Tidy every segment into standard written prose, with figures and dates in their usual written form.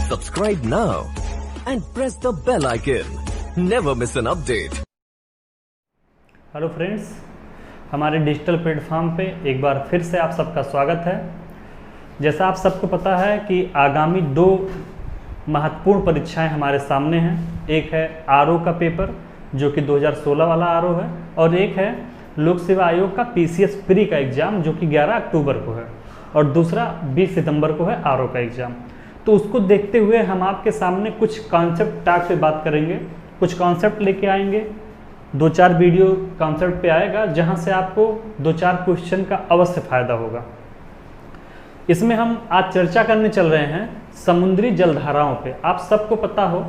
Subscribe now and press the bell icon. Never miss an update. Hello friends, हमारे digital platform पे एक बार फिर से आप सबका स्वागत है। जैसा आप सबको पता है कि आगामी 2 महत्वपूर्ण परीक्षाएं हमारे सामने हैं। एक है आरओ का पेपर जो कि 2016 वाला आरओ है, और एक है लोक सेवा आयोग का पीसीएस प्री का एग्ज़ाम जो कि 11 अक्टूबर को है, और दूसरा 20 सितंबर को है आरओ का एग्ज़ाम। तो उसको देखते हुए हम आपके सामने कुछ कॉन्सेप्ट टॉक पे बात करेंगे, कुछ कॉन्सेप्ट लेके आएंगे। 2-4 वीडियो कॉन्सेप्ट पे आएगा जहां से आपको 2-4 क्वेश्चन का अवश्य फ़ायदा होगा। इसमें हम आज चर्चा करने चल रहे हैं समुद्री जलधाराओं पे। आप सबको पता हो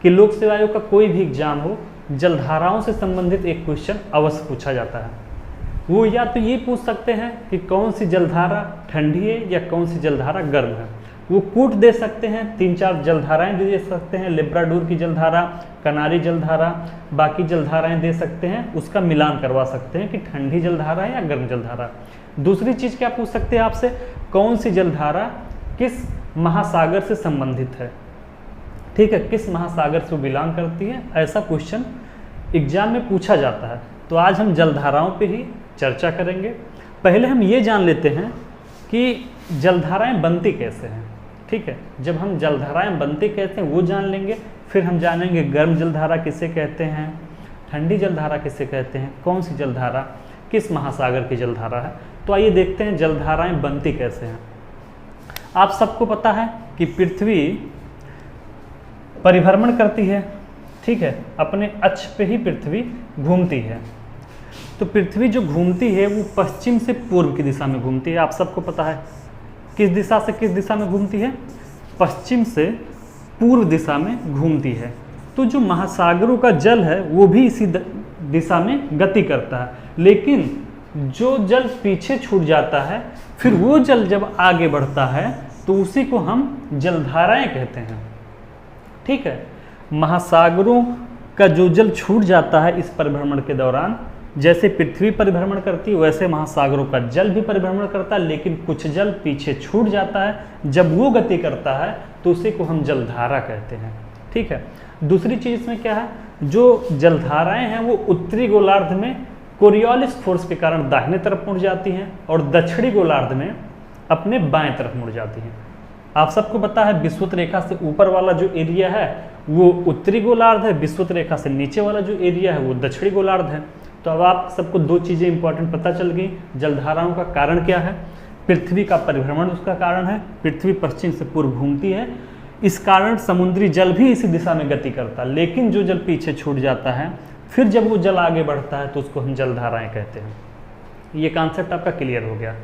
कि लोक सेवा आयोग का कोई भी एग्जाम हो, जलधाराओं से संबंधित एक क्वेश्चन अवश्य पूछा जाता है। वो या तो ये पूछ सकते हैं कि कौन सी जलधारा ठंडी है या कौन सी जलधारा गर्म है। वो कूट दे सकते हैं, 3-4 जलधाराएं दे सकते हैं, लेब्राडोर की जलधारा, कनारी जलधारा, बाकी जलधाराएं दे सकते हैं। उसका मिलान करवा सकते हैं कि ठंडी जलधारा है या गर्म जलधारा। दूसरी चीज़ क्या पूछ सकते हैं आपसे, कौन सी जलधारा किस महासागर से संबंधित है। ठीक है, किस महासागर से वो बिलोंग करती है, ऐसा क्वेश्चन एग्जाम में पूछा जाता है। तो आज हम जलधाराओं पे ही चर्चा करेंगे। पहले हम ये जान लेते हैं कि जलधाराएं बनती कैसे हैं। ठीक है, जब हम जलधाराएं बनती कैसे हैं वो जान लेंगे, फिर हम जानेंगे गर्म जलधारा किसे कहते हैं, ठंडी जलधारा किसे कहते हैं, कौन सी जलधारा किस महासागर की जलधारा है। तो आइए देखते हैं जलधाराएं बनती कैसे हैं। आप सबको पता है कि पृथ्वी परिभ्रमण करती है। ठीक है, अपने अक्ष पे ही पृथ्वी घूमती है। तो पृथ्वी जो घूमती है वो पश्चिम से पूर्व की दिशा में घूमती है। आप सबको पता है किस दिशा से किस दिशा में घूमती है, पश्चिम से पूर्व दिशा में घूमती है। तो जो महासागरों का जल है वो भी इसी दिशा में गति करता है, लेकिन जो जल पीछे छूट जाता है फिर वो जल जब आगे बढ़ता है तो उसी को हम जलधाराएं कहते हैं। ठीक है, महासागरों का जो जल छूट जाता है इस परिभ्रमण के दौरान, जैसे पृथ्वी परिभ्रमण करती है वैसे महासागरों का जल भी परिभ्रमण करता है, लेकिन कुछ जल पीछे छूट जाता है। जब वो गति करता है तो उसी को हम जलधारा कहते हैं। ठीक है, दूसरी चीज़ में क्या है, जो जलधाराएं हैं वो उत्तरी गोलार्ध में कोरियोलिस फोर्स के कारण दाहिने तरफ मुड़ जाती हैं और दक्षिणी गोलार्ध में अपने बाएं तरफ मुड़ जाती हैं। आप सबको पता है विषुवत रेखा से ऊपर वाला जो एरिया है वो उत्तरी गोलार्ध है, विषुवत रेखा से नीचे वाला जो एरिया है वो दक्षिणी गोलार्ध है। तो अब आप सबको 2 चीज़ें इंपॉर्टेंट पता चल गई। जलधाराओं का कारण क्या है, पृथ्वी का परिभ्रमण उसका कारण है, पृथ्वी पश्चिम से पूर्व घूमती है, इस कारण समुद्री जल भी इसी दिशा में गति करता है। लेकिन जो जल पीछे छूट जाता है फिर जब वो जल आगे बढ़ता है तो उसको हम जलधाराएं कहते हैं। ये कॉन्सेप्ट आपका क्लियर हो गया।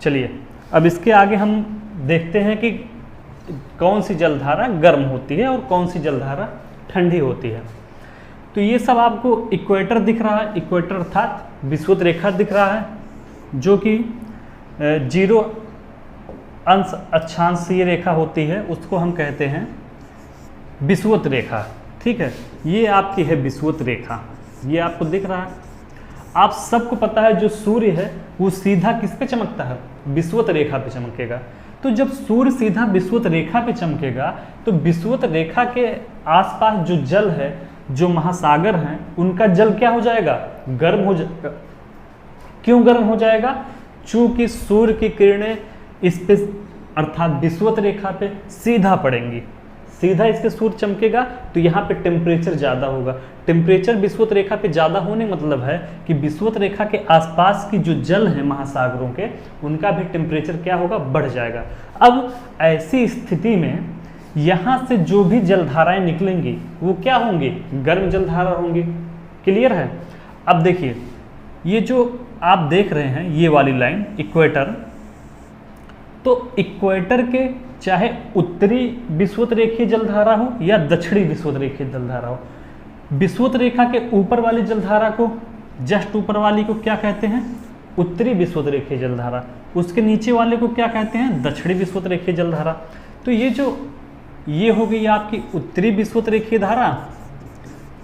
चलिए अब इसके आगे हम देखते हैं कि कौन सी जलधारा गर्म होती है और कौन सी जलधारा ठंडी होती है। तो ये सब आपको इक्वेटर दिख रहा है, इक्वेटर अर्थात विषुवत रेखा दिख रहा है जो कि 0 अंश अक्षांशीय रेखा होती है, उसको हम कहते हैं विषुवत रेखा। ठीक है, ये आपकी है विषुवत रेखा, ये आपको दिख रहा है। आप सबको पता है जो सूर्य है वो सीधा किस पे चमकता है, विषुवत रेखा पे चमकेगा। तो जब सूर्य सीधा विषुवत रेखा पे चमकेगा तो विषुवत रेखा के आसपास जो जल है, जो महासागर हैं, उनका जल क्या हो जाएगा, गर्म हो जाएगा। क्यों गर्म हो जाएगा, चूंकि सूर्य की किरणें इस पे अर्थात विषुवत रेखा पे सीधा पड़ेंगी, सीधा इसके सूर्य चमकेगा तो यहाँ पे टेम्परेचर ज़्यादा होगा। टेम्परेचर विषुवत रेखा पे ज़्यादा होने मतलब है कि विषुवत रेखा के आसपास की जो जल है महासागरों के, उनका भी टेम्परेचर क्या होगा, बढ़ जाएगा। अब ऐसी स्थिति में यहाँ से जो भी जलधाराएं निकलेंगी वो क्या होंगी, गर्म जलधारा होंगी। क्लियर है। अब देखिए ये जो आप देख रहे हैं ये वाली लाइन इक्वेटर, तो इक्वेटर के चाहे उत्तरी विषुवत रेखीय जलधारा हो या दक्षिणी विषुवत रेखीय जलधारा हो, विषुवत रेखा के ऊपर वाली जलधारा को, जस्ट ऊपर वाली को क्या कहते हैं, उत्तरी विषुवत रेखीय जलधारा, उसके नीचे वाले को क्या कहते हैं, दक्षिणी विषुवत रेखीय जलधारा। तो ये हो गई आपकी उत्तरी विषुवत रेखीय धारा,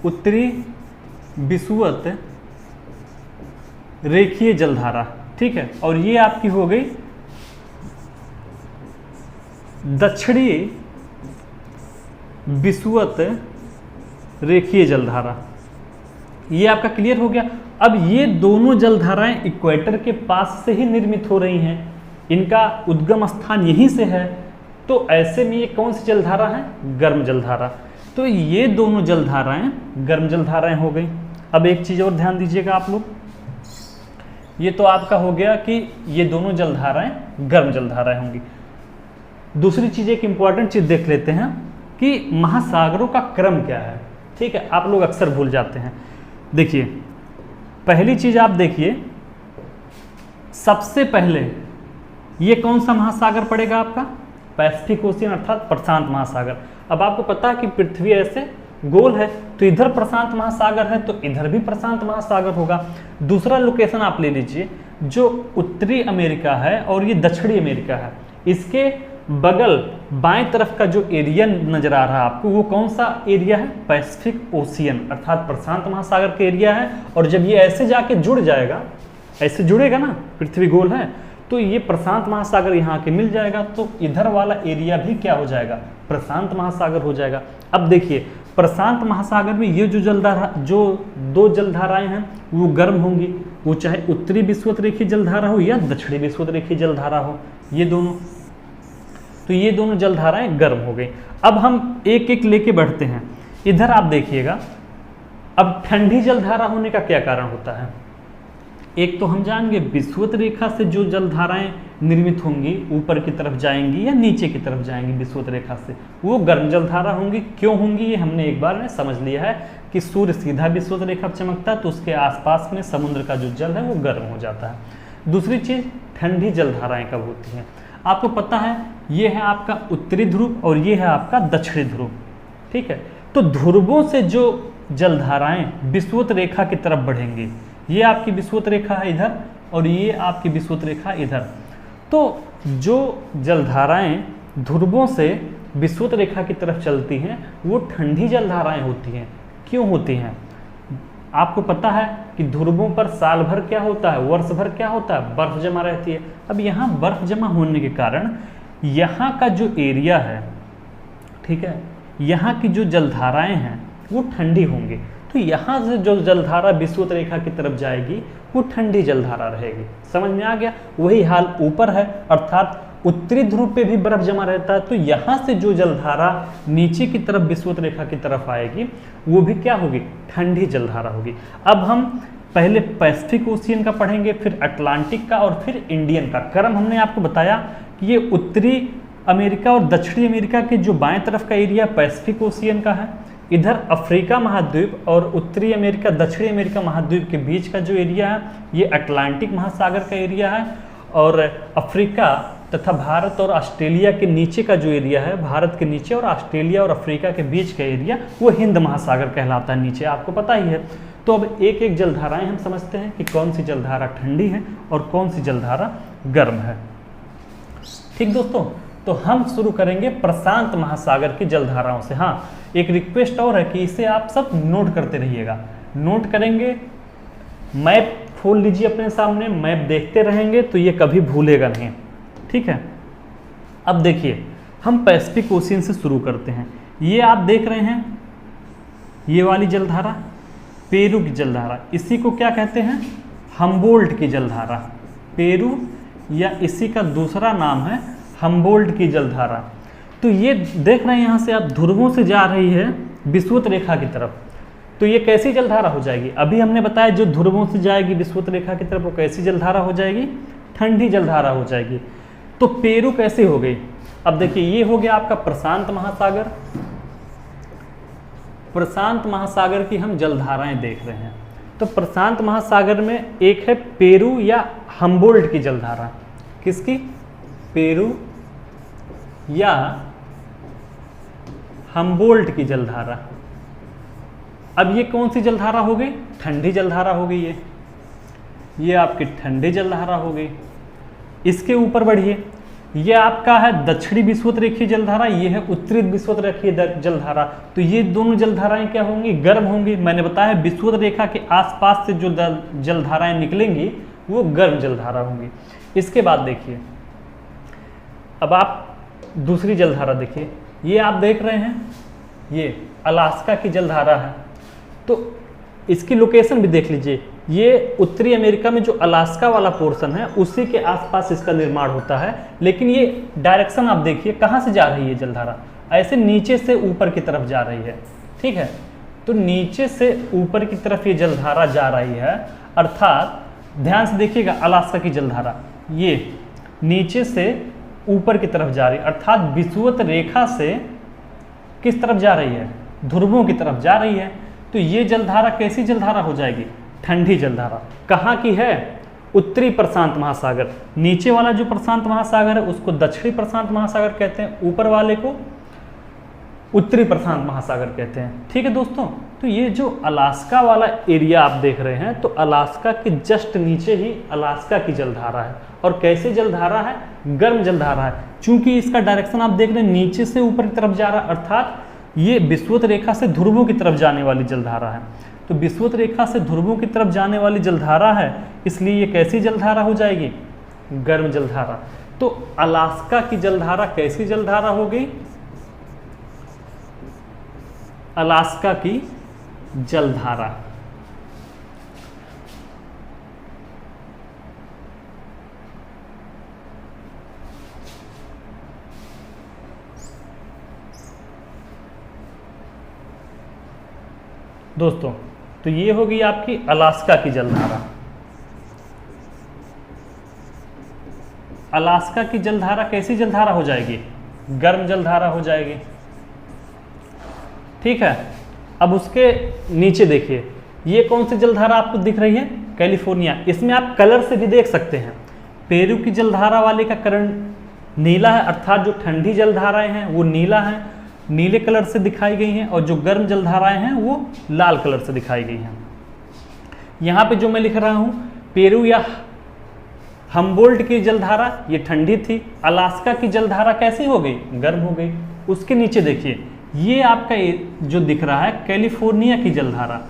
उत्तरी विषुवत रेखीय जलधारा। ठीक है, और ये आपकी हो गई दक्षिणी विषुवत रेखीय जलधारा। ये आपका क्लियर हो गया। अब ये दोनों जलधाराएं इक्वेटर के पास से ही निर्मित हो रही हैं, इनका उद्गम स्थान यहीं से है, तो ऐसे में ये कौन सी जलधारा है? गर्म जलधारा। तो ये दोनों जलधाराएं गर्म जलधाराएं हो गई। अब एक चीज और ध्यान दीजिएगा आप लोग, ये तो आपका हो गया कि ये दोनों जलधाराएं गर्म जलधाराएं होंगी। दूसरी चीज, एक इंपॉर्टेंट चीज देख लेते हैं कि महासागरों का क्रम क्या है। ठीक है, आप लोग अक्सर भूल जाते हैं। देखिए, पहली चीज आप देखिए, सबसे पहले ये कौन सा महासागर पड़ेगा आपका? पैसिफिक ओशियन अर्थात प्रशांत महासागर। अब आपको पता है कि पृथ्वी ऐसे गोल है, तो इधर प्रशांत महासागर है तो इधर भी प्रशांत महासागर होगा। दूसरा लोकेशन आप ले लीजिए, जो उत्तरी अमेरिका है और ये दक्षिणी अमेरिका है, इसके बगल बाएं तरफ का जो एरिया नजर आ रहा है आपको, वो कौन सा एरिया है? पैसिफिक ओशियन अर्थात प्रशांत महासागर का एरिया है। और जब ये ऐसे जाके जुड़ जाएगा, ऐसे जुड़ेगा ना, पृथ्वी गोल है, तो ये प्रशांत महासागर यहाँ के मिल जाएगा, तो इधर वाला एरिया भी क्या हो जाएगा? प्रशांत महासागर हो जाएगा। अब देखिए, प्रशांत महासागर में ये जो दो जलधाराएं हैं वो गर्म होंगी, वो चाहे उत्तरी विषुवत रेखीय जलधारा हो या दक्षिणी विषुवत रेखीय जलधारा हो, ये दोनों, तो ये दोनों जलधाराएं गर्म हो गई। अब हम एक एक लेके बढ़ते हैं। इधर आप देखिएगा, अब ठंडी जलधारा होने का क्या कारण होता है? एक तो हम जानेंगे विषुवत रेखा से जो जलधाराएं निर्मित होंगी ऊपर की तरफ जाएंगी या नीचे की तरफ जाएंगी विषुवत रेखा से, वो गर्म जलधारा होंगी। क्यों होंगी ये हमने एक बार में समझ लिया है कि सूर्य सीधा विषुवत रेखा पर चमकता है तो उसके आसपास में समुद्र का जो जल है वो गर्म हो जाता है। दूसरी चीज, ठंडी जलधाराएं कब होती हैं? आपको पता है ये है आपका उत्तरी ध्रुव और ये है आपका दक्षिणी ध्रुव। ठीक है, तो ध्रुवों से जो जलधाराएं विषुवत रेखा की तरफ बढ़ेंगी, ये आपकी विषुवत रेखा है इधर और ये आपकी विषुवत रेखा इधर, तो जो जलधाराएं ध्रुवों से विषुवत रेखा की तरफ चलती हैं वो ठंडी जलधाराएं होती हैं। क्यों होती हैं? आपको पता है कि ध्रुवों पर साल भर क्या होता है, वर्ष भर क्या होता है? बर्फ जमा रहती है। अब यहाँ बर्फ जमा होने के कारण यहाँ का जो एरिया है, ठीक है, यहाँ की जो जलधाराएं हैं वो ठंडी होंगी, तो यहाँ से जो जलधारा विषुवत रेखा की तरफ जाएगी वो ठंडी जलधारा रहेगी। समझ में आ गया? वही हाल ऊपर है, अर्थात उत्तरी ध्रुव पे भी बर्फ जमा रहता है, तो यहाँ से जो जलधारा नीचे की तरफ विषुवत रेखा की तरफ आएगी वो भी क्या होगी? ठंडी जलधारा होगी। अब हम पहले पैसिफिक ओशियन का पढ़ेंगे, फिर अटलांटिक का और फिर इंडियन का। क्रम हमने आपको बताया कि ये उत्तरी अमेरिका और दक्षिणी अमेरिका के जो बाएं तरफ का एरिया पैसिफिक ओशियन का है, इधर अफ्रीका महाद्वीप और उत्तरी अमेरिका दक्षिणी अमेरिका महाद्वीप के बीच का जो एरिया है ये अटलांटिक महासागर का एरिया है, और अफ्रीका तथा भारत और ऑस्ट्रेलिया के नीचे का जो एरिया है, भारत के नीचे और ऑस्ट्रेलिया और अफ्रीका के बीच का एरिया, वो हिंद महासागर कहलाता है नीचे, आपको पता ही है। तो अब एक एक जलधाराएं हम समझते हैं कि कौन सी जलधारा ठंडी है और कौन सी जलधारा गर्म है। ठीक दोस्तों, तो हम शुरू करेंगे प्रशांत महासागर की जलधाराओं से। हाँ, एक रिक्वेस्ट और है कि इसे आप सब नोट करते रहिएगा। नोट करेंगे, मैप खोल लीजिए अपने सामने, मैप देखते रहेंगे तो ये कभी भूलेगा नहीं। ठीक है, अब देखिए हम पैसिफिक ओशियन से शुरू करते हैं। ये आप देख रहे हैं, ये वाली जलधारा पेरू की जलधारा, इसी को क्या कहते हैं? हम्बोल्ट की जलधारा। पेरू या इसी का दूसरा नाम है हम्बोल्ट की जलधारा। तो ये देख रहे हैं यहाँ से आप ध्रुवों से जा रही है विषुवत रेखा की तरफ, तो ये कैसी जलधारा हो जाएगी? अभी हमने बताया जो ध्रुवों से जाएगी विषुवत रेखा की तरफ वो कैसी जलधारा हो जाएगी? ठंडी जलधारा हो जाएगी। तो पेरू कैसे हो गई? अब देखिए, ये हो गया आपका प्रशांत महासागर। प्रशांत महासागर की हम जलधाराएं देख रहे हैं। तो प्रशांत महासागर में एक है पेरू या हम्बोल्ट की जलधारा। किसकी? पेरू या हम्बोल्ट की जलधारा। अब ये कौन सी जलधारा हो गई? ठंडी जलधारा हो गई। ये आपकी ठंडी जलधारा हो गई। इसके ऊपर बढ़िए, ये आपका है दक्षिणी विषुवत रेखीय जलधारा, ये है उत्तरी विषुवत रेखीय जलधारा। तो ये दोनों जलधाराएं क्या होंगी? गर्म होंगी। मैंने बताया विषुवत रेखा के आसपास से जो जलधाराएं निकलेंगी वो गर्म जलधारा होंगी। इसके बाद देखिए, अब आप दूसरी जलधारा देखिए, ये आप देख रहे हैं ये अलास्का की जलधारा है। तो इसकी लोकेशन भी देख लीजिए, ये उत्तरी अमेरिका में जो अलास्का वाला पोर्शन है उसी के आसपास इसका निर्माण होता है। लेकिन ये डायरेक्शन आप देखिए कहाँ से जा रही है जलधारा, ऐसे नीचे से ऊपर की तरफ जा रही है। ठीक है, तो नीचे से ऊपर की तरफ ये जलधारा जा रही है, अर्थात ध्यान से देखिएगा अलास्का की जलधारा ये नीचे से ऊपर की तरफ जा रही है, अर्थात विषुवत रेखा से किस तरफ जा रही है, ध्रुवों की तरफ जा रही है। तो ये जलधारा कैसी जलधारा हो जाएगी, ठंडी जलधारा। कहाँ की है, उत्तरी प्रशांत महासागर। नीचे वाला जो प्रशांत महासागर है उसको दक्षिणी प्रशांत महासागर कहते हैं, ऊपर वाले को उत्तरी प्रशांत महासागर कहते हैं। ठीक है दोस्तों, तो ये जो अलास्का वाला एरिया आप देख रहे हैं, तो अलास्का के जस्ट नीचे ही अलास्का की जलधारा है। और कैसी जलधारा है, गर्म जलधारा है। चूंकि इसका डायरेक्शन आप देख रहे हैं नीचे से ऊपर की तरफ जा रहा है, अर्थात ये विषुवत रेखा से ध्रुवों की तरफ जाने वाली जलधारा है। तो विषुवत रेखा से ध्रुवों की तरफ जाने वाली जलधारा है, इसलिए ये कैसी जलधारा हो जाएगी, गर्म जलधारा। तो अलास्का की जलधारा कैसी जलधारा हो गई, अलास्का की जलधारा। दोस्तों, तो ये होगी आपकी अलास्का की जलधारा। अलास्का की जलधारा कैसी जलधारा हो जाएगी, गर्म जलधारा हो जाएगी। ठीक है, अब उसके नीचे देखिए, ये कौन सी जलधारा आपको दिख रही है, कैलिफोर्निया। इसमें आप कलर से भी देख सकते हैं, पेरू की जलधारा वाले का करंट नीला है, अर्थात जो ठंडी जलधाराएं हैं वो नीला है, नीले कलर से दिखाई गई हैं, और जो गर्म जलधाराएं हैं वो लाल कलर से दिखाई गई हैं। यहाँ पे जो मैं लिख रहा हूँ, पेरू या हम्बोल्ट की जलधारा ये ठंडी थी, अलास्का की जलधारा कैसी हो गई, गर्म हो गई। उसके नीचे देखिए, ये आपका जो दिख रहा है कैलिफोर्निया की जलधारा,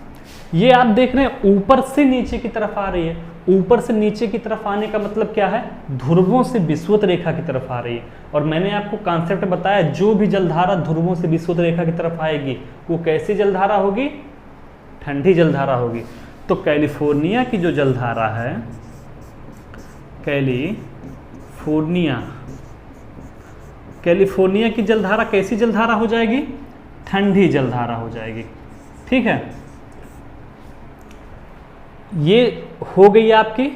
ये आप देख रहे हैं ऊपर से नीचे की तरफ आ रही है। ऊपर से नीचे की तरफ आने का मतलब क्या है, ध्रुवों से विषुवत रेखा की तरफ आ रही है। और मैंने आपको कॉन्सेप्ट बताया, जो भी जलधारा ध्रुवों से विषुवत रेखा की तरफ आएगी वो कैसी जलधारा होगी, ठंडी जलधारा होगी। तो कैलिफोर्निया की जो जलधारा है, कैलिफोर्निया की जलधारा कैसी जलधारा हो जाएगी, ठंडी जलधारा हो जाएगी। ठीक है, ये हो गई आपकी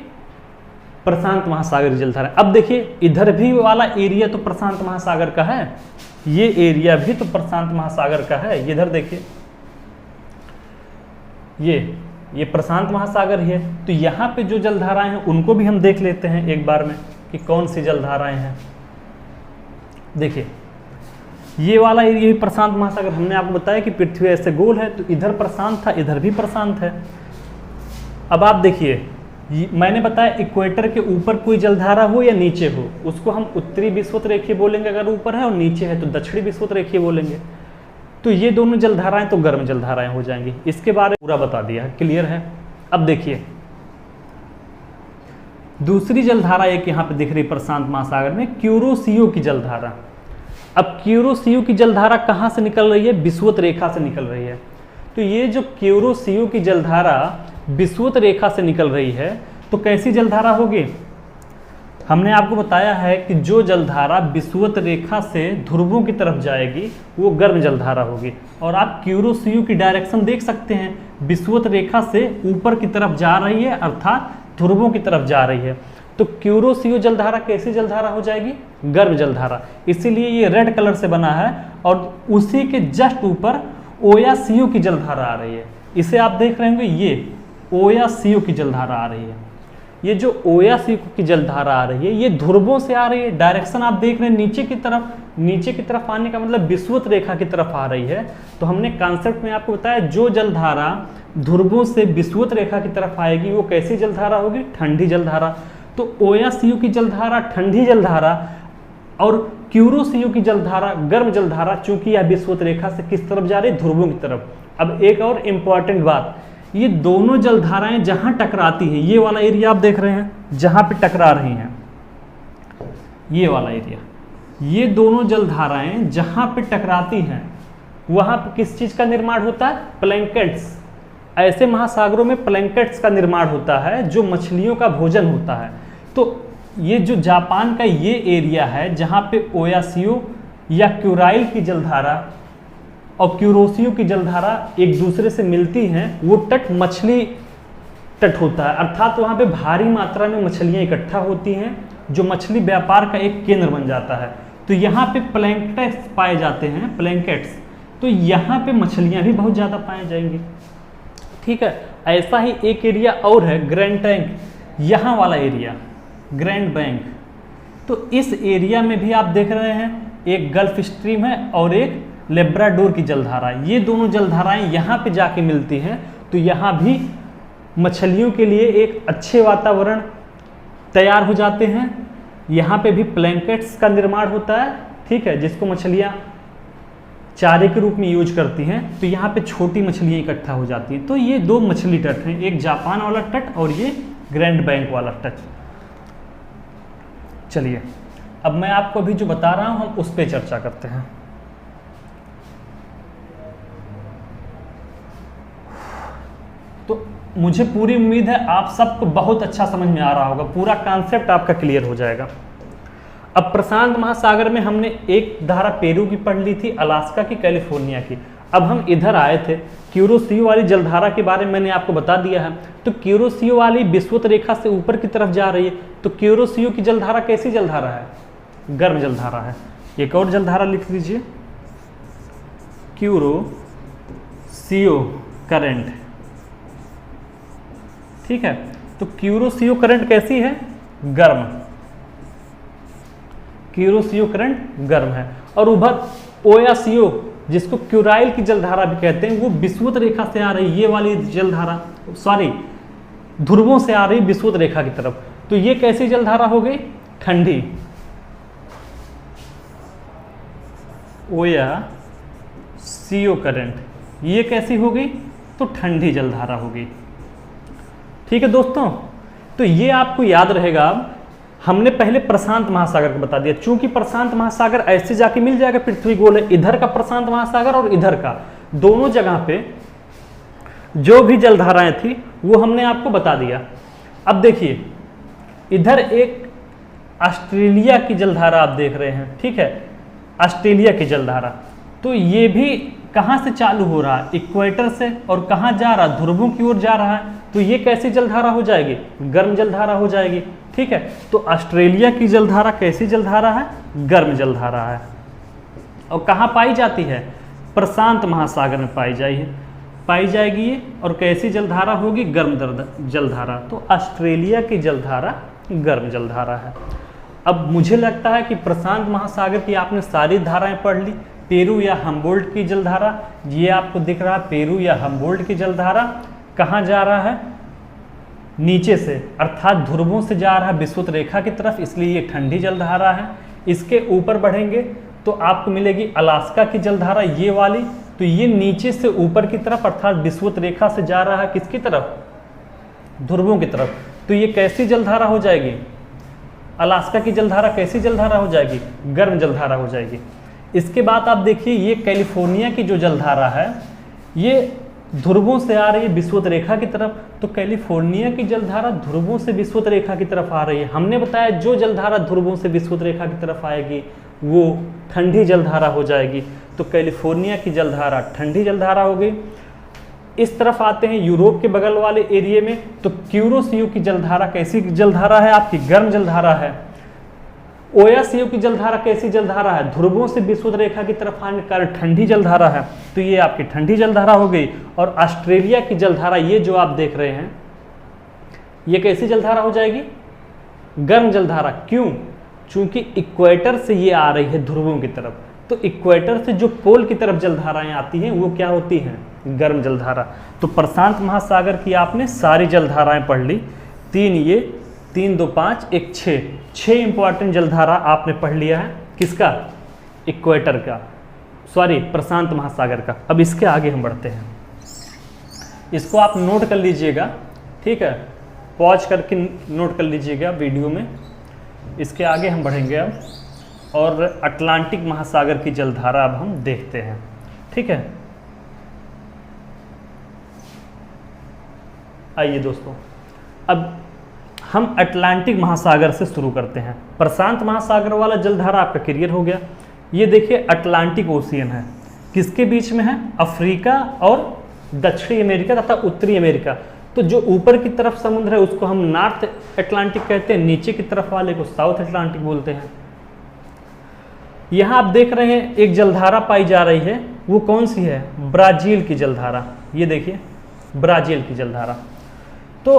प्रशांत महासागर की जलधारा। अब देखिए, इधर भी वाला एरिया तो प्रशांत महासागर का है, ये एरिया भी तो प्रशांत महासागर का है। इधर देखिए, ये प्रशांत महासागर ही है। तो यहाँ पे जो जलधाराएं हैं उनको भी हम देख लेते हैं एक बार में कि कौन सी जलधाराएं हैं। देखिए, ये वाला एरिया भी प्रशांत महासागर, हमने आपको बताया कि पृथ्वी ऐसे गोल है, तो इधर प्रशांत था, इधर भी प्रशांत है। अब आप देखिए, मैंने बताया इक्वेटर के ऊपर कोई जलधारा हो या नीचे हो, उसको हम उत्तरी विषुवत रेखीय बोलेंगे अगर ऊपर है, और नीचे है तो दक्षिणी विषुवत रेखीय बोलेंगे। तो ये दोनों जलधाराएं तो गर्म जलधाराएं हो जाएंगी। इसके बारे में पूरा बता दिया, क्लियर है। अब देखिए, दूसरी जलधारा एक यहाँ पे दिख रही प्रशांत महासागर में, क्यूरोसियो की जलधारा। अब क्यूरोसियो की जलधारा कहाँ से निकल रही है, विषुवत रेखा से निकल रही है। तो ये जो क्यूरोसियो की जलधारा विषुवत रेखा से निकल रही है, तो कैसी जलधारा होगी, हमने आपको बताया है कि जो जलधारा विषुवत रेखा से ध्रुवों की तरफ जाएगी वो गर्म जलधारा होगी। और आप क्यूरोसियो की डायरेक्शन देख सकते हैं, विषुवत रेखा से ऊपर की तरफ जा रही है, अर्थात ध्रुवों की तरफ जा रही है। तो क्यूरोसियो जलधारा कैसी जलधारा हो जाएगी, गर्म जलधारा। इसीलिए ये रेड कलर से बना है, और उसी के जस्ट ऊपर ओयासियो की जलधारा आ रही है। इसे आप देख रहे होंगे, ये ओयासियो की जलधारा आ रही है। ये जो ओयासियो की जलधारा आ रही है, ये ध्रुवों से आ रही है। डायरेक्शन आप देख रहे हैं नीचे की तरफ आने का मतलब विषुवत रेखा की तरफ आ रही है। तो हमने कॉन्सेप्ट में आपको बताया, जो जलधारा ध्रुवों से विषुवत रेखा की तरफ आएगी वो कैसी जलधारा होगी, ठंडी जलधारा। तो ओयासियो की जलधारा ठंडी जलधारा, और क्यूरोसियो की जलधारा गर्म जलधारा, चूंकि यह विषुवत रेखा से किस तरफ जा रही है, ध्रुवों की तरफ। अब एक और इम्पॉर्टेंट बात, ये दोनों जलधाराएं जहां टकराती हैं, ये वाला एरिया आप देख रहे हैं जहां पे टकरा रही हैं, ये वाला एरिया, ये दोनों जलधाराएं जहां पे टकराती हैं वहाँ पर किस चीज़ का निर्माण होता है? प्लैंकेट्स। ऐसे महासागरों में प्लैंकेट्स का निर्माण होता है जो मछलियों का भोजन होता है। तो ये जो जापान का ये एरिया है जहाँ पे ओयासियो या क्यूराइल की जलधारा और क्यूरोसियो की जलधारा एक दूसरे से मिलती हैं, वो तट मछली तट होता है, अर्थात वहाँ पे भारी मात्रा में मछलियाँ इकट्ठा होती हैं जो मछली व्यापार का एक केंद्र बन जाता है। तो यहाँ पे प्लैंकेट्स पाए जाते हैं, प्लैंकेट्स, तो यहाँ पे मछलियाँ भी बहुत ज़्यादा पाई जाएंगी। ठीक है, ऐसा ही एक एरिया और है ग्रैंड टैंक, यहाँ वाला एरिया ग्रैंड बैंक। तो इस एरिया में भी आप देख रहे हैं एक गल्फ स्ट्रीम है और एक लेब्राडोर की जलधारा। ये दोनों जलधाराएं यहाँ पे जाके मिलती हैं, तो यहाँ भी मछलियों के लिए एक अच्छे वातावरण तैयार हो जाते हैं। यहाँ पे भी प्लैंकेट्स का निर्माण होता है, ठीक है, जिसको मछलियाँ चारे के रूप में यूज करती हैं। तो यहाँ पे छोटी मछलियाँ इकट्ठा हो जाती हैं। तो ये दो मछली तट हैं, एक जापान वाला तट और ये ग्रैंड बैंक वाला तट। चलिए अब मैं आपको अभी जो बता रहा हूँ हम उस पर चर्चा करते हैं। तो मुझे पूरी उम्मीद है आप सबको बहुत अच्छा समझ में आ रहा होगा, पूरा कॉन्सेप्ट आपका क्लियर हो जाएगा। अब प्रशांत महासागर में हमने एक धारा पेरू की पढ़ ली थी, अलास्का की, कैलिफोर्निया की। अब हम इधर आए थे, क्यूरोसियो वाली जलधारा के बारे में मैंने आपको बता दिया है। तो क्यूरोसियो वाली विषुवत रेखा से ऊपर की तरफ जा रही है। तो क्यूरोसियो की जलधारा कैसी जलधारा है? गर्म जलधारा है। एक और जलधारा लिख लीजिए, क्यूरोसियो करंट। ठीक है, तो क्यूरोसियो करंट कैसी है? गर्म। क्यूरोसियो करंट गर्म है। और उधर ओयासियो, जिसको क्यूराइल की जलधारा भी कहते हैं, वो विषुवत रेखा से आ रही, ये वाली जलधारा, सॉरी, ध्रुवों से आ रही विषुवत रेखा की तरफ। तो ये कैसी जलधारा हो गई? ठंडी। ओयासियो करंट, ये कैसी हो गई? तो ठंडी जलधारा हो गई। ठीक है दोस्तों, तो ये आपको याद रहेगा। हमने पहले प्रशांत महासागर को बता दिया, चूंकि प्रशांत महासागर ऐसे जाके मिल जाएगा, पृथ्वी गोल है, इधर का प्रशांत महासागर और इधर का, दोनों जगह पे जो भी जलधाराएं थी वो हमने आपको बता दिया। अब देखिए, इधर एक ऑस्ट्रेलिया की जलधारा आप देख रहे हैं, ठीक है, ऑस्ट्रेलिया की जलधारा। तो ये भी कहाँ से चालू हो रहा है? इक्वेटर से। और कहाँ जा रहा है? ध्रुवों की ओर जा रहा है। तो ये कैसी जलधारा हो जाएगी? गर्म जलधारा हो जाएगी। ठीक है, तो ऑस्ट्रेलिया की जलधारा कैसी जलधारा है? गर्म जलधारा है। और कहाँ पाई जाती है? प्रशांत महासागर में पाई जाएगी ये। और कैसी जलधारा होगी? गर्म जलधारा। तो ऑस्ट्रेलिया की जलधारा गर्म जलधारा है। अब मुझे लगता है कि प्रशांत महासागर की आपने सारी धाराएं पढ़ ली। पेरू या हम्बोल्ट की जलधारा, ये आपको दिख रहा है, पेरू या हम्बोल्ट की जलधारा कहाँ जा रहा है? नीचे से, अर्थात ध्रुवों से जा रहा है विषुवत रेखा की तरफ, इसलिए ये ठंडी जलधारा है। इसके ऊपर बढ़ेंगे तो आपको मिलेगी अलास्का की जलधारा, ये वाली। तो ये नीचे से ऊपर की तरफ, अर्थात विषुवत रेखा से जा रहा है किसकी तरफ? ध्रुवों की तरफ। तो ये कैसी जलधारा हो जाएगी? अलास्का की जलधारा कैसी जलधारा हो जाएगी? गर्म जलधारा हो जाएगी। इसके बाद आप देखिए, ये कैलिफोर्निया की जो जलधारा है, ये ध्रुवों से आ रही है विषुवत रेखा की तरफ। तो कैलिफोर्निया की जलधारा ध्रुवों से विषुवत रेखा की तरफ आ रही है। हमने बताया जो जलधारा ध्रुवों से विषुवत रेखा की तरफ आएगी वो ठंडी जलधारा हो जाएगी। तो कैलिफोर्निया की जलधारा ठंडी जलधारा हो गई। इस तरफ आते हैं यूरोप के बगल वाले एरिया में, तो क्यूरोसियो की जलधारा कैसी जलधारा है? आपकी गर्म जलधारा है। ओयासियो की जलधारा कैसी जलधारा है? ध्रुवों से विषुवत रेखा की तरफ आने के कारण ठंडी जलधारा है। तो ये आपकी ठंडी जलधारा हो गई। और ऑस्ट्रेलिया की जलधारा, ये जो आप देख रहे हैं, ये कैसी जलधारा हो जाएगी? गर्म जलधारा। क्यों? चूंकि इक्वेटर से ये आ रही है ध्रुवों की तरफ। तो इक्वेटर से जो पोल की तरफ जलधाराएं आती हैं वो क्या होती हैं? गर्म जलधारा। तो प्रशांत महासागर की आपने सारी जलधाराएं पढ़ ली। 3 ये, 3 2 5 1 6 इंपॉर्टेंट जलधारा आपने पढ़ लिया है। किसका? इक्वेटर का, सॉरी प्रशांत महासागर का। अब इसके आगे हम बढ़ते हैं, इसको आप नोट कर लीजिएगा, ठीक है, पॉज करके नोट कर लीजिएगा वीडियो में। इसके आगे हम बढ़ेंगे अब, और अटलांटिक महासागर की जलधारा अब हम देखते हैं। ठीक है। आइए दोस्तों, अब हम अटलांटिक महासागर से शुरू करते हैं। प्रशांत महासागर वाला जलधारा आपका क्लियर हो गया। ये देखिए अटलांटिक ओशियन है, किसके बीच में है? अफ्रीका और दक्षिणी अमेरिका तथा उत्तरी अमेरिका। तो जो ऊपर की तरफ समुद्र है उसको हम नॉर्थ अटलांटिक कहते हैं, नीचे की तरफ वाले को साउथ अटलांटिक बोलते हैं। यहाँ आप देख रहे हैं एक जलधारा पाई जा रही है, वो कौन सी है? ब्राजील की जलधारा। ये देखिए ब्राजील की जलधारा। तो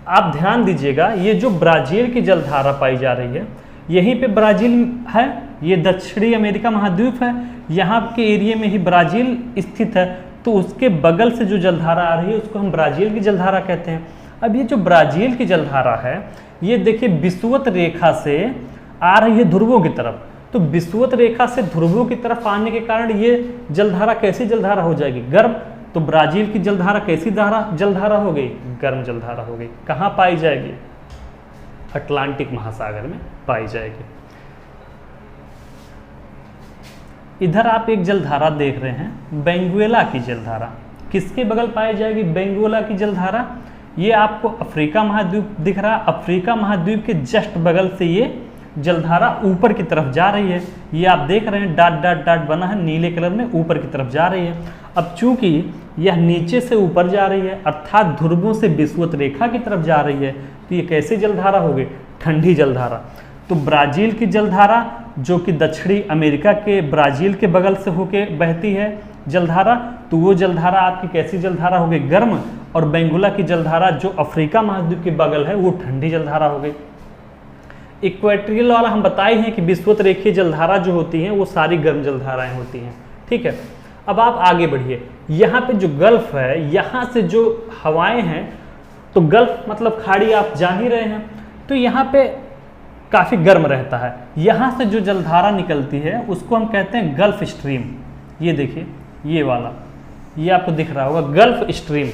आप ध्यान दीजिएगा, ये जो ब्राजील की जलधारा पाई जा रही है, यहीं पे ब्राजील है, ये दक्षिणी अमेरिका महाद्वीप है, यहाँ के एरिया में ही ब्राजील स्थित है। तो उसके बगल से जो जलधारा आ रही है उसको हम ब्राजील की जलधारा कहते हैं। अब ये जो ब्राजील की जलधारा है, ये देखिए विषुवत रेखा से आ रही है ध्रुवों की तरफ। तो विषुवत रेखा से ध्रुवों की तरफ आने के कारण ये जलधारा कैसी जलधारा हो जाएगी? गर्म। तो ब्राजील की जलधारा कैसी जलधारा हो गई? गर्म जलधारा हो गई। कहाँ पाई जाएगी? अटलांटिक महासागर में पाई जाएगी। इधर आप एक जलधारा देख रहे हैं, बेंगुएला की जलधारा। किसके बगल पाई जाएगी बेंगुएला की जलधारा? ये आपको अफ्रीका महाद्वीप दिख रहा है, अफ्रीका महाद्वीप के जस्ट बगल से ये जलधारा ऊपर की तरफ जा रही है। ये आप देख रहे हैं डॉट डॉट डॉट बना है नीले कलर में, ऊपर की तरफ जा रही है। अब चूंकि यह नीचे से ऊपर जा रही है, अर्थात ध्रुवों से विषुवत रेखा की तरफ जा रही है, तो ये कैसी जलधारा होगी? ठंडी जलधारा। तो ब्राजील की जलधारा जो कि दक्षिणी अमेरिका के ब्राजील के बगल से होके बहती है जलधारा, तो वो जलधारा आपकी कैसी जलधारा हो गई? गर्म। और बेंगुएला की जलधारा जो अफ्रीका महाद्वीप के बगल है वो ठंडी जलधारा हो गई। इक्वेटोरियल वाला हम बताए हैं कि विषुवत रेखीय जलधारा जो होती हैं वो सारी गर्म जलधाराएं होती हैं। ठीक है, अब आप आगे बढ़िए। यहाँ पे जो गल्फ है, यहाँ से जो हवाएं हैं, तो गल्फ मतलब खाड़ी आप जान ही रहे हैं, तो यहाँ पे काफ़ी गर्म रहता है। यहाँ से जो जलधारा निकलती है उसको हम कहते हैं गल्फ स्ट्रीम। ये देखिए ये वाला, ये आपको दिख रहा होगा गल्फ स्ट्रीम।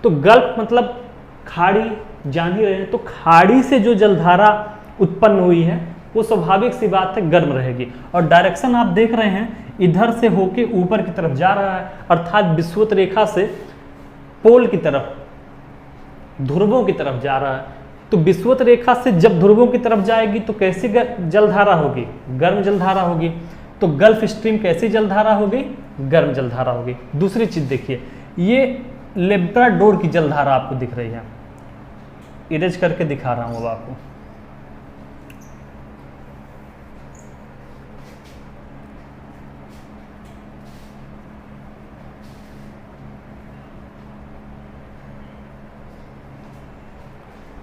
तो गल्फ मतलब खाड़ी, जान ही रहे हैं, तो खाड़ी से जो जलधारा उत्पन्न हुई है वो स्वाभाविक सी बात है गर्म रहेगी। और डायरेक्शन आप देख रहे हैं इधर से होके ऊपर की तरफ जा रहा है, अर्थात विषुवत रेखा से पोल की तरफ, ध्रुवों की तरफ जा रहा है। तो विषुवत रेखा से जब ध्रुवों की तरफ जाएगी तो कैसी जलधारा होगी? गर्म जलधारा होगी। तो गल्फ स्ट्रीम कैसी जलधारा होगी? गर्म जलधारा होगी। दूसरी चीज देखिए, ये लेब्राडोर की जलधारा आपको दिख रही है, इरेज करके दिखा रहा हूं अब आपको।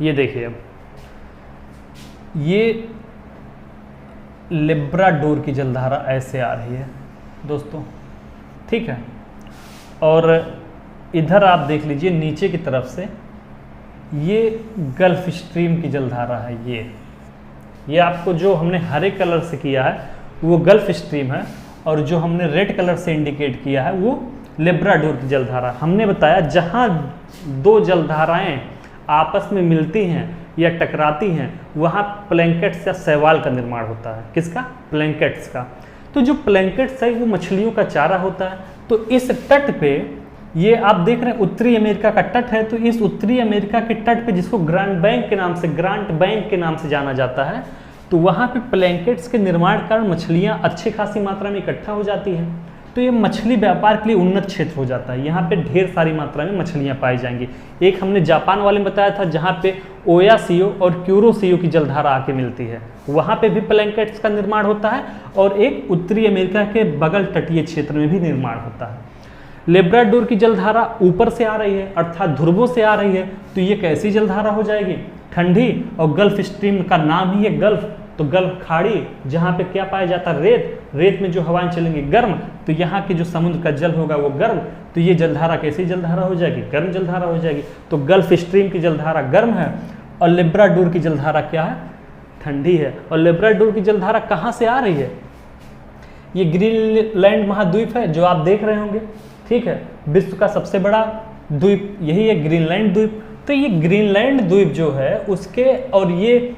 ये देखिए, अब ये लेब्राडोर की जलधारा ऐसे आ रही है दोस्तों, ठीक है। और इधर आप देख लीजिए नीचे की तरफ से ये गल्फ स्ट्रीम की जलधारा है। ये आपको जो हमने हरे कलर से किया है वो गल्फ स्ट्रीम है, और जो हमने रेड कलर से इंडिकेट किया है वो लेब्राडोर की जलधारा। हमने बताया जहाँ दो जलधाराएं आपस में मिलती हैं या टकराती हैं वहाँ प्लैंकेट्स या शैवाल का निर्माण होता है। किसका? प्लैंकेट्स का। तो जो प्लैंकेट्स है वो मछलियों का चारा होता है। तो इस तट पे, ये आप देख रहे हैं उत्तरी अमेरिका का तट है, तो इस उत्तरी अमेरिका के तट पे जिसको ग्रांट बैंक के नाम से जाना जाता है, तो वहाँ पे प्लैंकेट्स के निर्माण के कारण मछलियाँ अच्छी खासी मात्रा में इकट्ठा हो जाती हैं। तो ये मछली व्यापार के लिए उन्नत क्षेत्र हो जाता है। यहाँ पे ढेर सारी मात्रा में मछलियाँ पाई जाएंगी। एक हमने जापान वाले में बताया था जहाँ पे ओयासियो और क्यूरोसियो की जलधारा आके मिलती है, वहाँ पे भी प्लैंकेट्स का निर्माण होता है, और एक उत्तरी अमेरिका के बगल तटीय क्षेत्र में भी निर्माण होता है। लेब्राडोर की जलधारा ऊपर से आ रही है, अर्थात ध्रुवों से आ रही है, तो ये कैसी जलधारा हो जाएगी? ठंडी। और गल्फ स्ट्रीम का नाम ही है गल्फ, तो गल्फ खाड़ी, जहाँ पे क्या पाया जाता है? रेत में जो हवाएं चलेंगी गर्म, तो यहाँ की जो समुद्र का जल होगा वो गर्म, तो ये जलधारा कैसी जलधारा हो जाएगी? गर्म जलधारा हो जाएगी। तो गल्फ स्ट्रीम की जलधारा गर्म है, और लेब्राडोर की जलधारा क्या है? ठंडी है। और लेब्राडोर की जलधारा कहाँ से आ रही है? ये ग्रीनलैंड महाद्वीप है जो आप देख रहे होंगे, ठीक है। विश्व का सबसे बड़ा द्वीप यही है, ग्रीनलैंड द्वीप। तो ये ग्रीनलैंड द्वीप जो है उसके और ये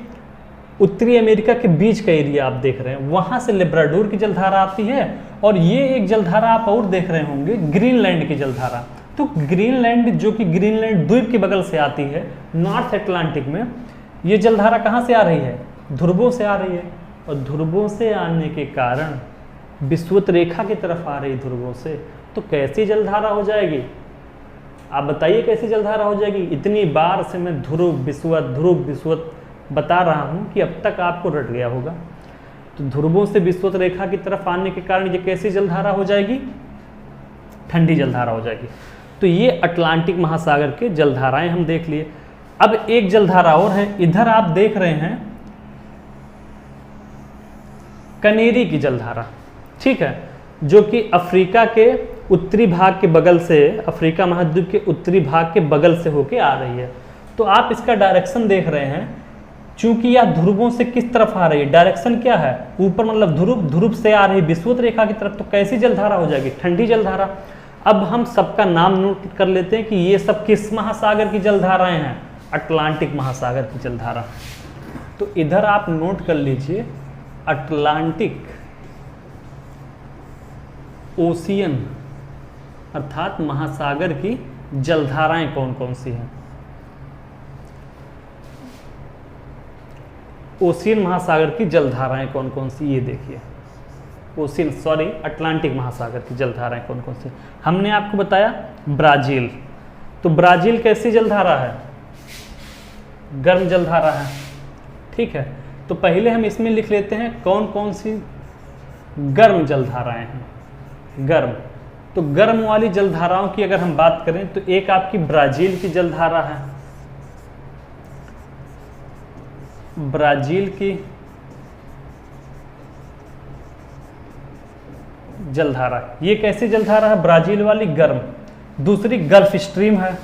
उत्तरी अमेरिका के बीच का एरिया आप देख रहे हैं, वहाँ से लेब्राडोर की जलधारा आती है, और ये एक जलधारा आप और देख रहे होंगे, ग्रीनलैंड की जलधारा। तो ग्रीनलैंड जो कि ग्रीनलैंड द्वीप के बगल से आती है नॉर्थ अटलांटिक में, ये जलधारा कहाँ से आ रही है? ध्रुवों से आ रही है। और ध्रुवों से आने के कारण विषुवत रेखा की तरफ आ रही ध्रुवों से, तो कैसी जलधारा हो जाएगी? आप बताइए कैसी जलधारा हो जाएगी? इतनी बार से मैं ध्रुव विषुवत बता रहा हूँ कि अब तक आपको रट गया होगा। तो ध्रुवों से विषुवत रेखा की तरफ आने के कारण ये कैसी जलधारा हो जाएगी? ठंडी जलधारा हो जाएगी। तो ये अटलांटिक महासागर के जलधाराएं हम देख लिए। अब एक जलधारा और है, इधर आप देख रहे हैं कनेरी की जलधारा, ठीक है, जो कि अफ्रीका के उत्तरी भाग के बगल से, अफ्रीका महाद्वीप के उत्तरी भाग के बगल से होके आ रही है। तो आप इसका डायरेक्शन देख रहे हैं, चूंकि यह ध्रुवों से किस तरफ आ रही है, डायरेक्शन क्या है? ऊपर, मतलब ध्रुव से आ रही विषुवत रेखा की तरफ, तो कैसी जलधारा हो जाएगी? ठंडी जलधारा। अब हम सबका नाम नोट कर लेते हैं कि ये सब किस महासागर की जलधाराएं हैं? अटलांटिक महासागर की जलधारा। तो इधर आप नोट कर लीजिए अटलांटिक ओशियन अर्थात महासागर की जलधाराएं कौन कौन सी हैं। ओशियन महासागर की जलधाराएं कौन कौन सी, ये देखिए, अटलांटिक महासागर की जलधाराएं कौन कौन सी। हमने आपको बताया ब्राजील, तो ब्राजील कैसी जलधारा है? गर्म जलधारा है, ठीक है। तो पहले हम इसमें लिख लेते हैं कौन कौन सी गर्म जलधाराएं हैं। गर्म, तो गर्म वाली जलधाराओं की अगर हम बात करें तो एक आपकी ब्राजील की जलधारा है, ब्राजील की जलधारा, ये कैसी जलधारा है? ब्राजील वाली गर्म। दूसरी गल्फ स्ट्रीम है,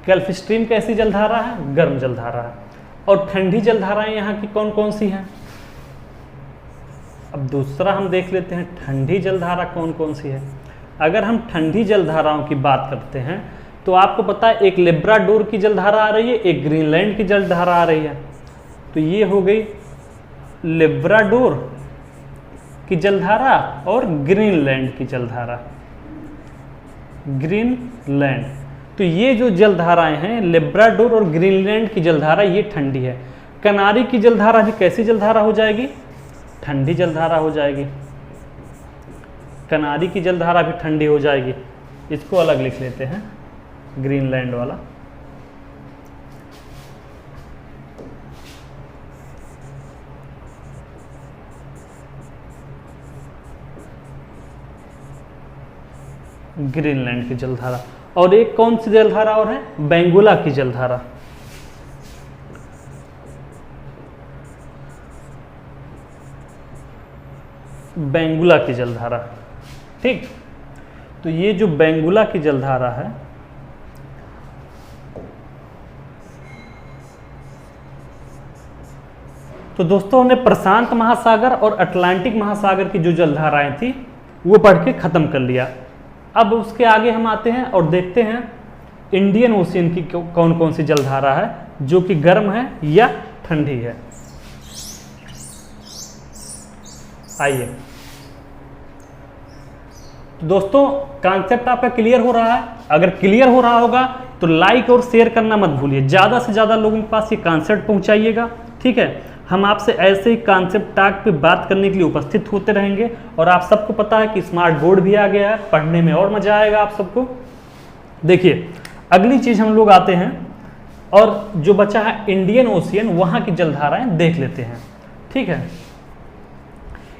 गल्फ स्ट्रीम कैसी जलधारा है? गर्म जलधारा है। और ठंडी जलधाराएं यहाँ की कौन कौन सी हैं? अब दूसरा हम देख लेते हैं ठंडी जलधारा कौन कौन सी है। अगर हम ठंडी जलधाराओं की बात करते हैं तो आपको पता है एक लेब्राडोर की जलधारा आ रही है, एक ग्रीनलैंड की जलधारा आ रही है। तो ये हो गई लेब्राडोर की जलधारा और ग्रीनलैंड की जलधारा, ग्रीनलैंड। तो ये जो जलधाराएं हैं लेब्राडोर और ग्रीनलैंड की जलधारा, ये ठंडी है। कनारी की जलधारा भी कैसी जलधारा हो जाएगी? ठंडी जलधारा हो जाएगी। कनारी की जलधारा भी ठंडी हो जाएगी। इसको अलग लिख लेते हैं, ग्रीनलैंड वाला। ग्रीनलैंड की जलधारा। और एक कौन सी जलधारा और है? बेंगुला की जलधारा। बेंगुला की जलधारा, ठीक। तो ये जो बेंगुला की जलधारा है, तो दोस्तों हमने प्रशांत महासागर और अटलांटिक महासागर की जो जलधाराएं थी वो पढ़ के खत्म कर लिया। अब उसके आगे हम आते हैं और देखते हैं इंडियन ओशियन की कौन कौन सी जलधारा है जो कि गर्म है या ठंडी है। आइए, तो दोस्तों कॉन्सेप्ट आपका क्लियर हो रहा है? अगर क्लियर हो रहा होगा तो लाइक और शेयर करना मत भूलिए, ज़्यादा से ज़्यादा लोगों के पास ये कॉन्सेप्ट पहुंचाइएगा, ठीक है। हम आपसे ऐसे ही कॉन्सेप्ट टॉक पे बात करने के लिए उपस्थित होते रहेंगे। और आप सबको पता है कि स्मार्ट बोर्ड भी आ गया है, पढ़ने में और मजा आएगा आप सबको। देखिए अगली चीज हम लोग आते हैं और जो बचा है इंडियन ओशियन, वहां की जलधाराएं देख लेते हैं, ठीक है।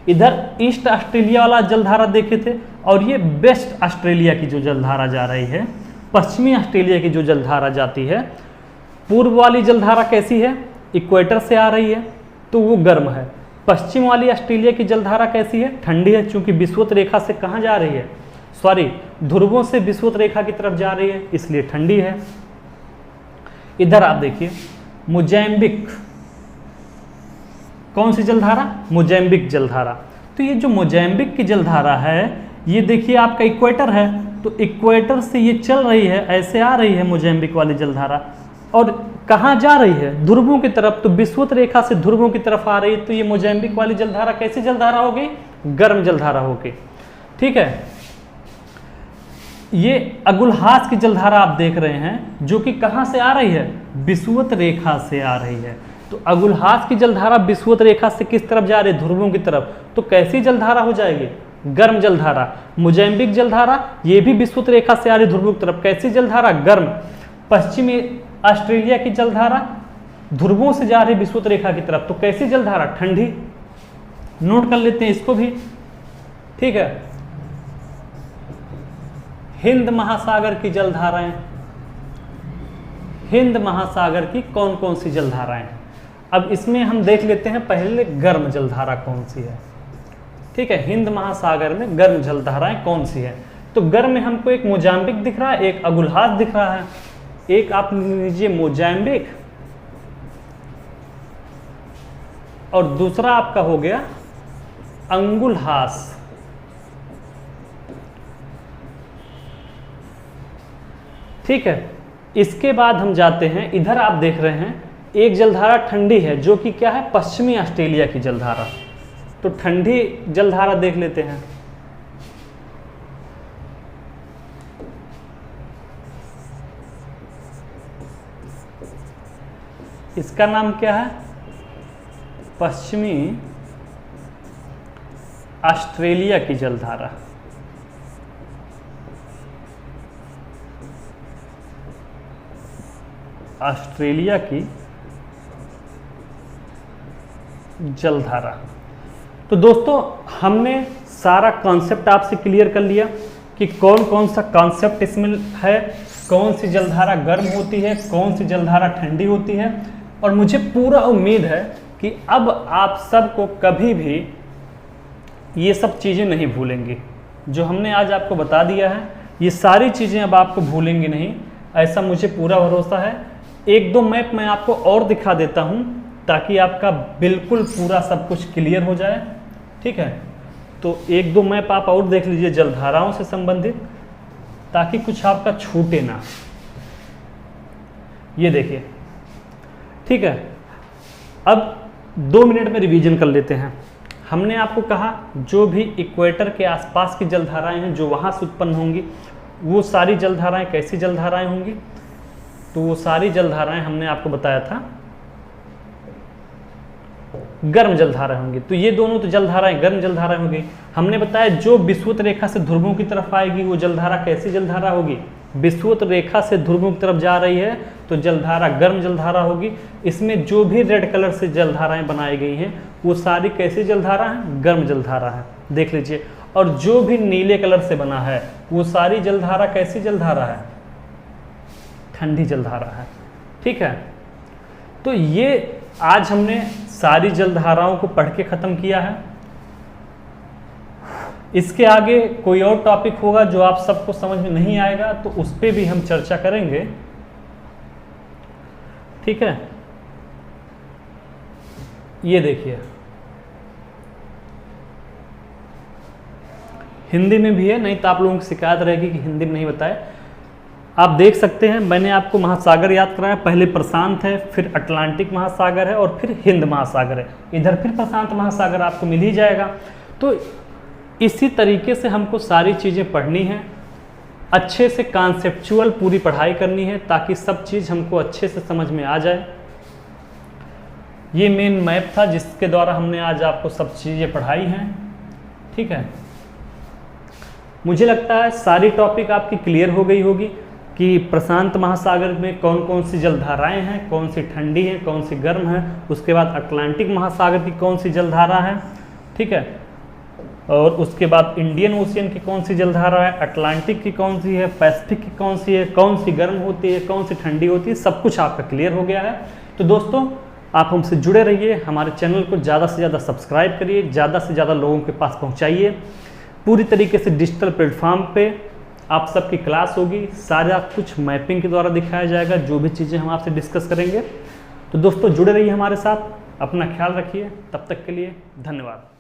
इधर ईस्ट ऑस्ट्रेलिया वाला जलधारा देखे थे और ये वेस्ट ऑस्ट्रेलिया की जो जलधारा जा रही है, पश्चिमी ऑस्ट्रेलिया की जो जलधारा जाती है। पूर्व वाली जलधारा कैसी है? इक्वेटर से आ रही है तो वो गर्म है। पश्चिम वाली ऑस्ट्रेलिया की जलधारा कैसी है? ठंडी है, क्योंकि विषुवत रेखा से कहाँ जा रही है? ध्रुवों से विषुवत रेखा की तरफ जा रही है, इसलिए ठंडी है। इधर आप देखिए मोजाम्बिक, कौन सी जलधारा? मोजाम्बिक जलधारा। तो ये जो मोजाम्बिक की जलधारा है, ये देखिए आपका इक्वेटर है, तो इक्वेटर से ये चल रही है, ऐसे आ रही है मोजाम्बिक वाली जलधारा। और कहाँ जा रही है? ध्रुवों की तरफ। तो विषुवत रेखा से ध्रुवों की तरफ आ रही है, तो ये मोजाम्बिक वाली जलधारा कैसी जलधारा होगी? गर्म जलधारा होगी। ठीक है, ये अगुलहास की जलधारा आप देख रहे हैं, जो कि कहाँ से आ रही है? विषुवत रेखा से आ रही है। तो अगुलहास की जलधारा विषुवत रेखा से किस तरफ जा रही है? ध्रुवों की तरफ। तो कैसी जलधारा हो जाएगी? गर्म जलधारा। मोजाम्बिक जलधारा ये भी विषुवत रेखा से आ रही ध्रुवों की तरफ, कैसी जलधारा? गर्म। पश्चिमी ऑस्ट्रेलिया की जलधारा ध्रुवों से जा रही विषुवत रेखा की तरफ, तो कैसी जलधारा? ठंडी। नोट कर लेते हैं इसको भी। ठीक है, हिंद महासागर की जलधाराएं, हिंद महासागर की कौन कौन सी जलधाराएं? अब इसमें हम देख लेते हैं पहले गर्म जलधारा कौन सी है। ठीक है, हिंद महासागर में गर्म जलधाराएं कौन सी है? तो गर्म में हमको एक मोजाम्बिक दिख रहा है, एक अगुलहास दिख रहा है। एक आप लीजिए मोजाम्बिक और दूसरा आपका हो गया अंगुलहास। ठीक है, इसके बाद हम जाते हैं, इधर आप देख रहे हैं एक जलधारा ठंडी है, जो कि क्या है? पश्चिमी ऑस्ट्रेलिया की जलधारा। तो ठंडी जलधारा देख लेते हैं। इसका नाम क्या है? पश्चिमी ऑस्ट्रेलिया की जलधारा। ऑस्ट्रेलिया की जलधारा। तो दोस्तों हमने सारा कॉन्सेप्ट आपसे क्लियर कर लिया कि कौन कौन सा कॉन्सेप्ट इसमें है, कौन सी जलधारा गर्म होती है, कौन सी जलधारा ठंडी होती है। और मुझे पूरा उम्मीद है कि अब आप सबको कभी भी ये सब चीज़ें नहीं भूलेंगे जो हमने आज आपको बता दिया है। ये सारी चीज़ें अब आपको भूलेंगे नहीं, ऐसा मुझे पूरा भरोसा है। एक दो मैप मैं आपको और दिखा देता हूँ ताकि आपका बिल्कुल पूरा सब कुछ क्लियर हो जाए। ठीक है, तो एक दो मैप आप और देख लीजिए जलधाराओं से संबंधित, ताकि कुछ आपका छूटे ना। ये देखिए, ठीक है। अब 2 मिनट में रिवीजन कर लेते हैं। हमने आपको कहा जो भी इक्वेटर के आसपास की जलधाराएं हैं जो वहाँ से उत्पन्न होंगी, वो सारी जलधाराएं कैसी जलधाराएं होंगी? तो वो सारी जलधाराएं हमने आपको बताया था गर्म जलधारा होंगी। तो ये दोनों तो जलधाराएं गर्म जलधाराएं होंगी। हमने बताया जो विषुवत रेखा से ध्रुवों की तरफ आएगी वो जलधारा कैसी जलधारा होगी? विषुवत रेखा से ध्रुवों की तरफ जा रही है तो जलधारा गर्म जलधारा होगी। इसमें जो भी रेड कलर से जलधाराएं बनाई गई हैं वो सारी कैसी जलधारा हैं? गर्म जलधारा है, देख लीजिए। और जो भी नीले कलर से बना है वो सारी जलधारा कैसी जलधारा है? ठंडी जलधारा है। ठीक है, तो ये आज हमने सारी जलधाराओं को पढ़ के ख़त्म किया है। इसके आगे कोई और टॉपिक होगा जो आप सबको समझ में नहीं आएगा तो उस पर भी हम चर्चा करेंगे। ठीक है, ये देखिए हिंदी में भी है, नहीं तो आप लोगों की शिकायत रहेगी कि हिंदी में नहीं बताए। आप देख सकते हैं मैंने आपको महासागर याद कराया, पहले प्रशांत है, फिर अटलांटिक महासागर है और फिर हिंद महासागर है। इधर फिर प्रशांत महासागर आपको मिल ही जाएगा। तो इसी तरीके से हमको सारी चीज़ें पढ़नी है, अच्छे से कॉन्सेप्चुअल पूरी पढ़ाई करनी है ताकि सब चीज़ हमको अच्छे से समझ में आ जाए। ये मेन मैप था जिसके द्वारा हमने आज आपको सब चीज़ें पढ़ाई हैं। ठीक है, मुझे लगता है सारी टॉपिक आपकी क्लियर हो गई होगी कि प्रशांत महासागर में कौन कौन सी जलधाराएं हैं, कौन सी ठंडी हैं, कौन सी गर्म है। उसके बाद अटलांटिक महासागर की कौन सी जलधारा है, ठीक है, और उसके बाद इंडियन ओशियन की कौन सी जलधारा है, अटलांटिक की कौन सी है, पैसिफिक की कौन सी है, कौन सी गर्म होती है, कौन सी ठंडी होती है, सब कुछ आपका क्लियर हो गया है। तो दोस्तों आप हमसे जुड़े रहिए, हमारे चैनल को ज़्यादा से ज़्यादा सब्सक्राइब करिए, ज़्यादा से ज़्यादा लोगों के पास पहुँचाइए। पूरी तरीके से डिजिटल प्लेटफॉर्म पे आप सबकी क्लास होगी, सारा कुछ मैपिंग के द्वारा दिखाया जाएगा, जो भी चीज़ें हम आपसे डिस्कस करेंगे। तो दोस्तों जुड़े रहिए हमारे साथ, अपना ख्याल रखिए, तब तक के लिए धन्यवाद।